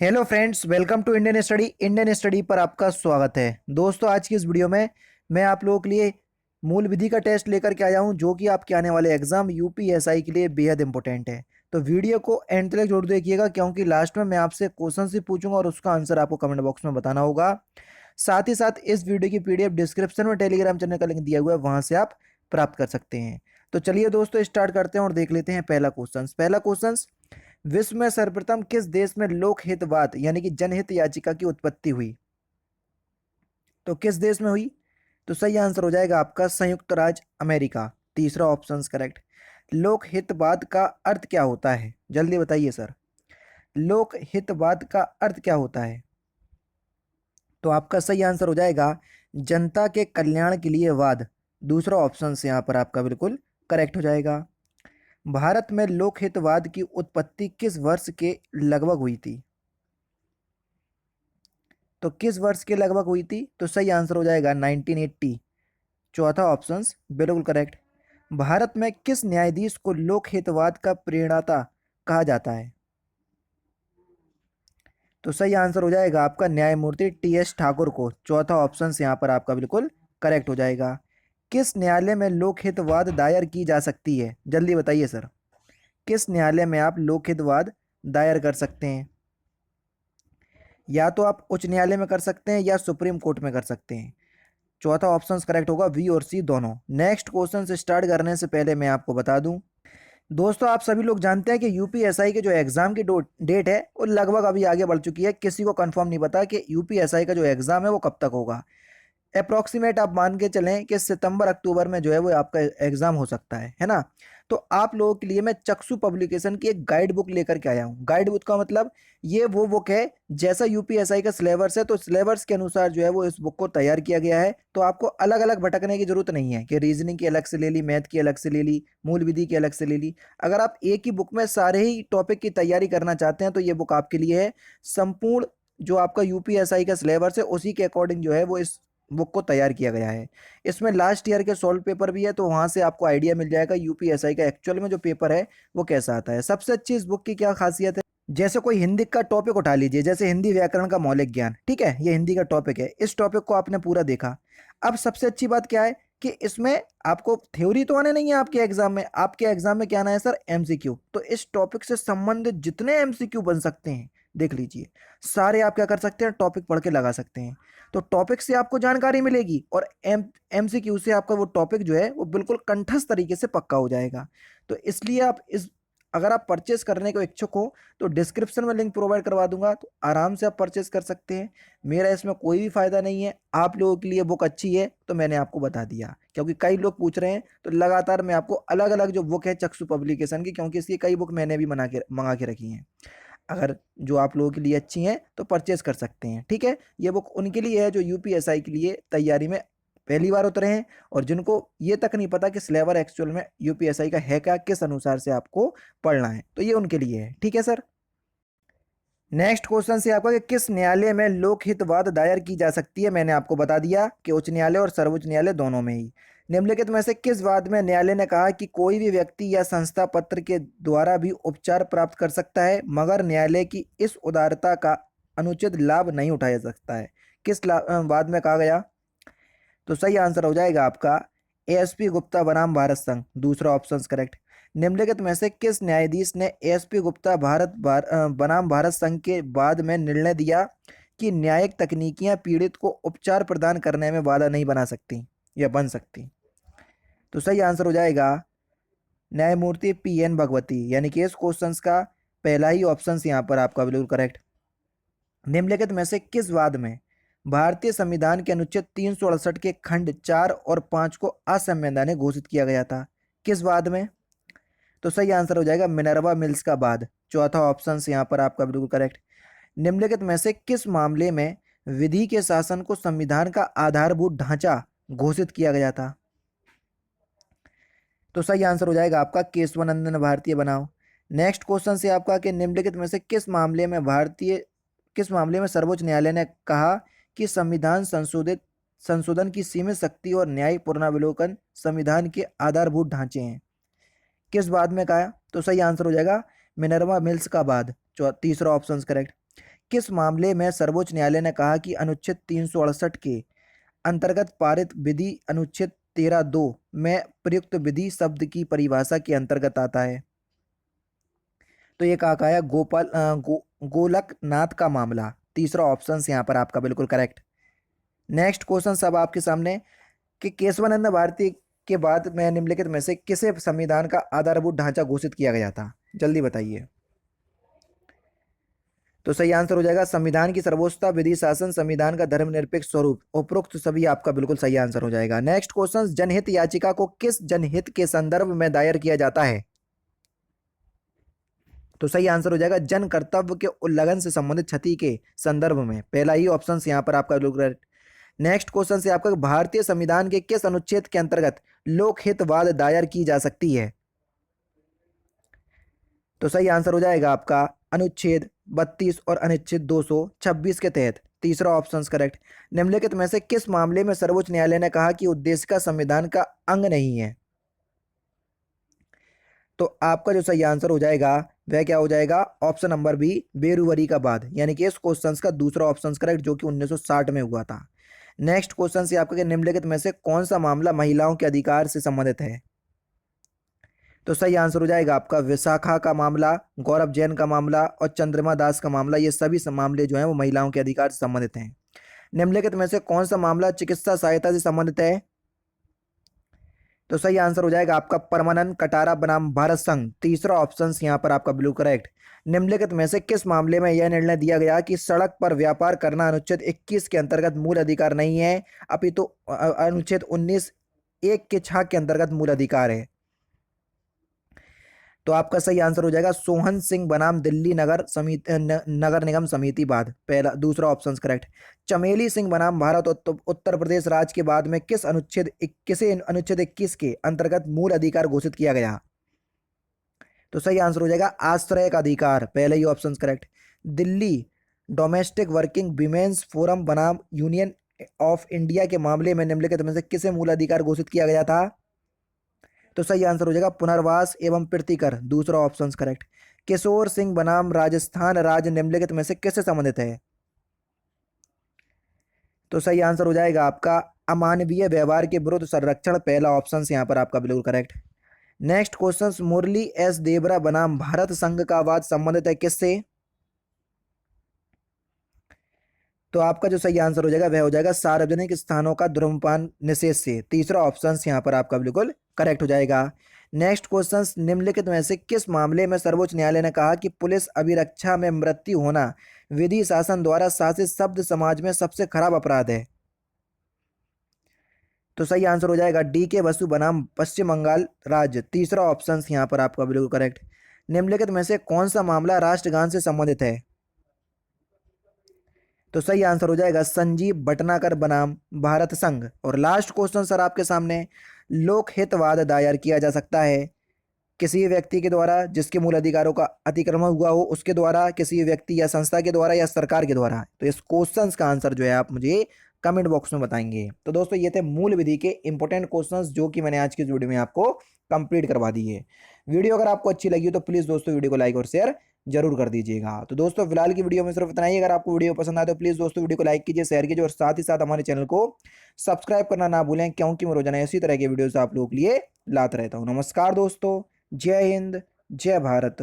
Hello friends, welcome to Indian study पर आपका स्वागत है। दोस्तों, आज की इस वीडियो में मैं आप लोगों के लिए मूल विधि का टेस्ट लेकर के आया हूं, जो कि आपके आने वाले एग्जाम यूपीएसआई के लिए बेहद इंपॉर्टेंट है। तो वीडियो को एंड तक जरूर देखिएगा, क्योंकि लास्ट में मैं आपसे क्वेश्चन भी पूछूंगा और उसका आंसर आपको कमेंट बॉक्स में बताना होगा। साथ ही साथ इस वीडियो की पीडीएफ डिस्क्रिप्शन में टेलीग्राम चैनल का लिंक दिया हुआ है, वहां से आप प्राप्त कर सकते हैं। तो चलिए दोस्तों, स्टार्ट करते हैं और देख लेते हैं पहला क्वेश्चन। विश्व में सर्वप्रथम किस देश में लोक हितवाद यानी कि जनहित याचिका की उत्पत्ति हुई? तो किस देश में हुई? तो सही आंसर हो जाएगा आपका संयुक्त राज्य अमेरिका। तीसरा ऑप्शन करेक्ट। लोक हितवाद का अर्थ क्या होता है? जल्दी बताइए सर, लोक हितवाद का अर्थ क्या होता है? तो आपका सही आंसर हो जाएगा जनता के कल्याण के लिए वाद। दूसरा ऑप्शन से यहाँ पर आपका बिल्कुल करेक्ट हो जाएगा। भारत में लोकहितवाद की उत्पत्ति किस वर्ष के लगभग हुई थी? तो किस वर्ष के लगभग हुई थी? तो सही आंसर हो जाएगा 1980। चौथा ऑप्शन बिल्कुल करेक्ट। भारत में किस न्यायाधीश को लोकहितवाद का प्रणेता कहा जाता है? तो सही आंसर हो जाएगा आपका न्यायमूर्ति टी एस ठाकुर को। चौथा ऑप्शन यहाँ पर आपका बिल्कुल करेक्ट हो जाएगा। किस न्यायालय में लोकहितवाद दायर की जा सकती है? जल्दी बताइए सर, किस न्यायालय में आप लोकहितवाद दायर कर सकते हैं? या तो आप उच्च न्यायालय में कर सकते हैं या सुप्रीम कोर्ट में कर सकते हैं। चौथा ऑप्शन करेक्ट होगा, बी और सी दोनों। नेक्स्ट क्वेश्चन से स्टार्ट करने से पहले मैं आपको बता दूं, दोस्तों आप सभी लोग जानते हैं कि यूपीएसआई के जो एग्जाम की डेट है वो लगभग अभी आगे बढ़ चुकी है। किसी को कंफर्म नहीं पता कि यूपीएसआई का जो एग्जाम है वो कब तक होगा। अप्रोक्सीमेट आप मान के चलें कि सितंबर अक्टूबर में जो है वो आपका एग्जाम हो सकता है ना। तो आप लोगों के लिए मैं चक्षु पब्लिकेशन की एक गाइड बुक लेकर के आया हूँ। गाइड बुक का मतलब ये वो बुक है, जैसा यूपीएसआई का सिलेबस है तो सिलेबस के अनुसार जो है वो इस बुक को तैयार किया गया है। तो आपको अलग अलग भटकने की जरूरत नहीं है कि रीजनिंग की अलग से ले ली, मैथ की अलग से ले ली, मूल विधि की अलग से ले ली। अगर आप एक ही बुक में सारे ही टॉपिक की तैयारी करना चाहते हैं तो ये बुक आपके लिए है। संपूर्ण जो आपका यूपीएसआई का सिलेबस है उसी के अकॉर्डिंग जो है वो इस बुक को तैयार किया गया है। इसमें लास्ट ईयर के सॉल्व पेपर भी है, तो वहां से आपको आइडिया मिल जाएगा यूपीएसआई का एक्चुअल में जो पेपर है वो कैसा आता है। सबसे अच्छी इस बुक की क्या खासियत है, जैसे कोई हिंदी का टॉपिक उठा लीजिए, जैसे हिंदी व्याकरण का मौलिक ज्ञान, ठीक है, ये हिंदी का टॉपिक है। इस टॉपिक को आपने पूरा देखा। अब सबसे अच्छी बात क्या है कि इसमें आपको थ्योरी तो आने नहीं है आपके एग्जाम में। आपके एग्जाम में क्या आना है सर? एमसीक्यू। तो इस टॉपिक से संबंधित जितने एमसीक्यू बन सकते हैं देख लीजिए, सारे आप क्या कर सकते हैं, टॉपिक पढ़ के लगा सकते हैं। तो टॉपिक से आपको जानकारी मिलेगी और एमसीक्यू से आपका वो टॉपिक जो है वो बिल्कुल कंठस्थ तरीके से पक्का हो जाएगा। तो इसलिए आप इस अगर आप परचेस करने को इच्छुक हो तो डिस्क्रिप्शन में लिंक प्रोवाइड करवा दूंगा, तो आराम से आप परचेस कर सकते हैं। मेरा इसमें कोई भी फायदा नहीं है। आप लोगों के लिए बुक अच्छी है तो मैंने आपको बता दिया, क्योंकि कई लोग पूछ रहे हैं, तो लगातार मैं आपको अलग अलग जो बुक है चक्षु पब्लिकेशन की, क्योंकि इसकी कई बुक मैंने भी मंगा के रखी हैं। अगर जो आप लोगों के लिए अच्छी हैं तो परचेज कर सकते हैं, ठीक है। ये बुक उनके लिए है जो यूपीएसआई के लिए तैयारी में पहली बार उतरे हैं और जिनको ये तक नहीं पता कि सिलेबस एक्चुअल में यूपीएसआई का है क्या, किस अनुसार से आपको पढ़ना है, तो ये उनके लिए है, ठीक है सर। नेक्स्ट क्वेश्चन से आपका कि किस न्यायालय में लोकहितवाद दायर की जा सकती है? मैंने आपको बता दिया कि उच्च न्यायालय और सर्वोच्च न्यायालय दोनों में ही। निम्नलिखित में से किस वाद में न्यायालय ने कहा कि कोई भी व्यक्ति या संस्था पत्र के द्वारा भी उपचार प्राप्त कर सकता है, मगर न्यायालय की इस उदारता का अनुचित लाभ नहीं उठाया जा सकता है? किस वाद में कहा गया? तो सही आंसर हो जाएगा आपका एएसपी गुप्ता बनाम भारत संघ। दूसरा ऑप्शन करेक्ट। निम्नलिखित में से किस न्यायाधीश ने एएसपी गुप्ता बनाम भारत संघ के बाद में निर्णय दिया कि न्यायिक तकनीकियां पीड़ित को उपचार प्रदान करने में बाधा नहीं बना सकती या बन सकती? तो सही आंसर हो जाएगा न्यायमूर्ति पी एन भगवती, यानी कि इस क्वेश्चन का पहला ही ऑप्शन यहाँ पर आपका बिल्कुल करेक्ट। निम्नलिखित में से किस वाद में भारतीय संविधान के अनुच्छेद 368 के खंड 4 और 5 को असंवैधानिक घोषित किया गया था? किस वाद में? तो सही आंसर हो जाएगा मिनर्वा मिल्स का वाद। चौथा ऑप्शन यहाँ पर आपका बिल्कुल करेक्ट। निम्नलिखित में से किस मामले में विधि के शासन को संविधान का आधारभूत ढांचा घोषित किया गया था? तो सही आंसर हो जाएगा आपका केशवानंदन भारतीय बनाम। नेक्स्ट क्वेश्चन से आपका कि निम्नलिखित में से किस मामले में सर्वोच्च न्यायालय ने कहा कि संविधान संशोधन की सीमित शक्ति और न्यायिक पुनरावलोकन संविधान के आधारभूत ढांचे हैं? किस बाद में कहा? तो सही आंसर हो जाएगा मिनर्वा मिल्स का बाद। तीसरा ऑप्शन करेक्ट। किस मामले में सर्वोच्च न्यायालय ने कहा कि अनुच्छेद 368 के अंतर्गत पारित विधि अनुच्छेद 13(2) में प्रयुक्त विधि शब्द की परिभाषा के अंतर्गत आता है? तो ये कहा गया गोलकनाथ का मामला। तीसरा ऑप्शन यहाँ पर आपका बिल्कुल करेक्ट। नेक्स्ट क्वेश्चन सब आपके सामने कि केशवानंद भारती के बाद में निम्नलिखित में से किसे संविधान का आधारभूत ढांचा घोषित किया गया था? जल्दी बताइए। तो सही आंसर हो जाएगा संविधान की सर्वोच्चता, विधि शासन, संविधान का धर्मनिरपेक्ष स्वरूप, उपरोक्त सभी आपका बिल्कुल सही आंसर हो जाएगा। नेक्स्ट क्वेश्चन, जनहित याचिका को किस जनहित के संदर्भ में दायर किया जाता है? तो सही आंसर हो जाएगा जन कर्तव्य के उल्लंघन से संबंधित क्षति के संदर्भ में। पहला ही ऑप्शन यहाँ पर आपका बिल्कुल। नेक्स्ट क्वेश्चन से आपका भारतीय संविधान के किस अनुच्छेद के अंतर्गत लोकहितवाद दायर की जा सकती है? तो सही आंसर हो जाएगा आपका अनुच्छेद 32 और अनुच्छेद 226 के तहत। तीसरा ऑप्शन करेक्ट। निम्नलिखित में से किस मामले में सर्वोच्च न्यायालय ने कहा कि उद्देश्य का संविधान का अंग नहीं है? तो आपका जो सही आंसर हो जाएगा वह क्या हो जाएगा? ऑप्शन नंबर बी, बेरुवरी का बाद, यानी कि इस क्वेश्चन का दूसरा ऑप्शन करेक्ट, जो कि 1960 में हुआ था। नेक्स्ट क्वेश्चन से आपका निम्नलिखित में से कौन सा मामला महिलाओं के अधिकार से संबंधित है? तो सही आंसर हो जाएगा आपका विशाखा का मामला, गौरव जैन का मामला और चंद्रमा दास का मामला। ये सभी मामले जो हैं वो महिलाओं के अधिकार से संबंधित हैं। निम्नलिखित में से कौन सा मामला चिकित्सा सहायता से संबंधित है? तो सही आंसर हो जाएगा आपका परमानंद कटारा बनाम भारत संघ। तीसरा ऑप्शन यहाँ पर आपका बिल्कुल करेक्ट। निम्नलिखित में से किस मामले में यह निर्णय दिया गया कि सड़क पर व्यापार करना अनुच्छेद 21 के अंतर्गत मूल अधिकार नहीं है, अपितु अनुच्छेद 19(1) के 6 के अंतर्गत मूल अधिकार है? तो आपका सही आंसर हो जाएगा सोहन सिंह बनाम दिल्ली नगर समिति नगर निगम समिति बाद। पहला दूसरा ऑप्शन करेक्ट। चमेली सिंह बनाम भारत उत्तर प्रदेश राज्य के बाद में किस अनुच्छेद 21 के अंतर्गत मूल अधिकार घोषित किया गया? तो सही आंसर हो जाएगा आश्रय का अधिकार। पहले ही option correct. Delhi Domestic Working Women's Forum बनाम यूनियन ऑफ इंडिया के मामले में निम्नलिखित में से किसे मूल अधिकार घोषित किया गया था? तो सही आंसर हो जाएगा पुनर्वास एवं प्रतिकर। दूसरा ऑप्शन करेक्ट। किशोर सिंह बनाम राजस्थान राज्य निम्नलिखित में से किससे संबंधित है? तो सही आंसर हो जाएगा आपका अमानवीय व्यवहार के विरुद्ध संरक्षण। पहला ऑप्शन यहाँ पर आपका बिल्कुल करेक्ट। नेक्स्ट क्वेश्चन, मुरली एस देवरा बनाम भारत संघ का वाद संबंधित है किससे? तो आपका जो सही आंसर हो जाएगा वह हो जाएगा सार्वजनिक स्थानों का धूम्रपान निषेध से। तीसरा ऑप्शन यहाँ पर आपका बिल्कुल करेक्ट हो जाएगा। नेक्स्ट क्वेश्चन, निम्नलिखित में से किस मामले में सर्वोच्च न्यायालय ने कहा कि पुलिस अभिरक्षा में मृत्यु होना विधि शासन द्वारा शासित शब्द समाज में सबसे खराब अपराध है? तो सही आंसर हो जाएगा डी के बसु बनाम पश्चिम बंगाल राज्य। तीसरा ऑप्शन यहाँ पर आपका बिल्कुल करेक्ट। निम्नलिखित में से कौन सा मामला राष्ट्रगान से संबंधित है? तो सही आंसर हो जाएगा संजीव भटनागर बनाम भारत संघ। और लास्ट क्वेश्चन सर आपके सामने, लोकहितवाद दायर किया जा सकता है किसी व्यक्ति के द्वारा जिसके मूल अधिकारों का अतिक्रमण हुआ हो, उसके द्वारा, किसी व्यक्ति या संस्था के द्वारा, या सरकार के द्वारा? तो इस क्वेश्चंस का आंसर जो है आप मुझे कमेंट बॉक्स में बताएंगे। तो दोस्तों ये थे मूल विधि के इंपॉर्टेंट क्वेश्चंस जो कि मैंने आज की वीडियो में आपको कंप्लीट करवा दी है। वीडियो अगर आपको अच्छी लगी हो तो प्लीज़ दोस्तों वीडियो को लाइक और शेयर जरूर कर दीजिएगा। तो दोस्तों फिलहाल की वीडियो में सिर्फ इतना ही। अगर आपको वीडियो पसंद आए तो प्लीज़ दोस्तों वीडियो को लाइक कीजिए, शेयर कीजिए और साथ ही साथ हमारे चैनल को सब्सक्राइब करना ना भूलें, क्योंकि मैं रोजाना इसी तरह के वीडियोस आप लोगों के लिए लाता रहता हूँ। नमस्कार दोस्तों, जय हिंद, जय भारत।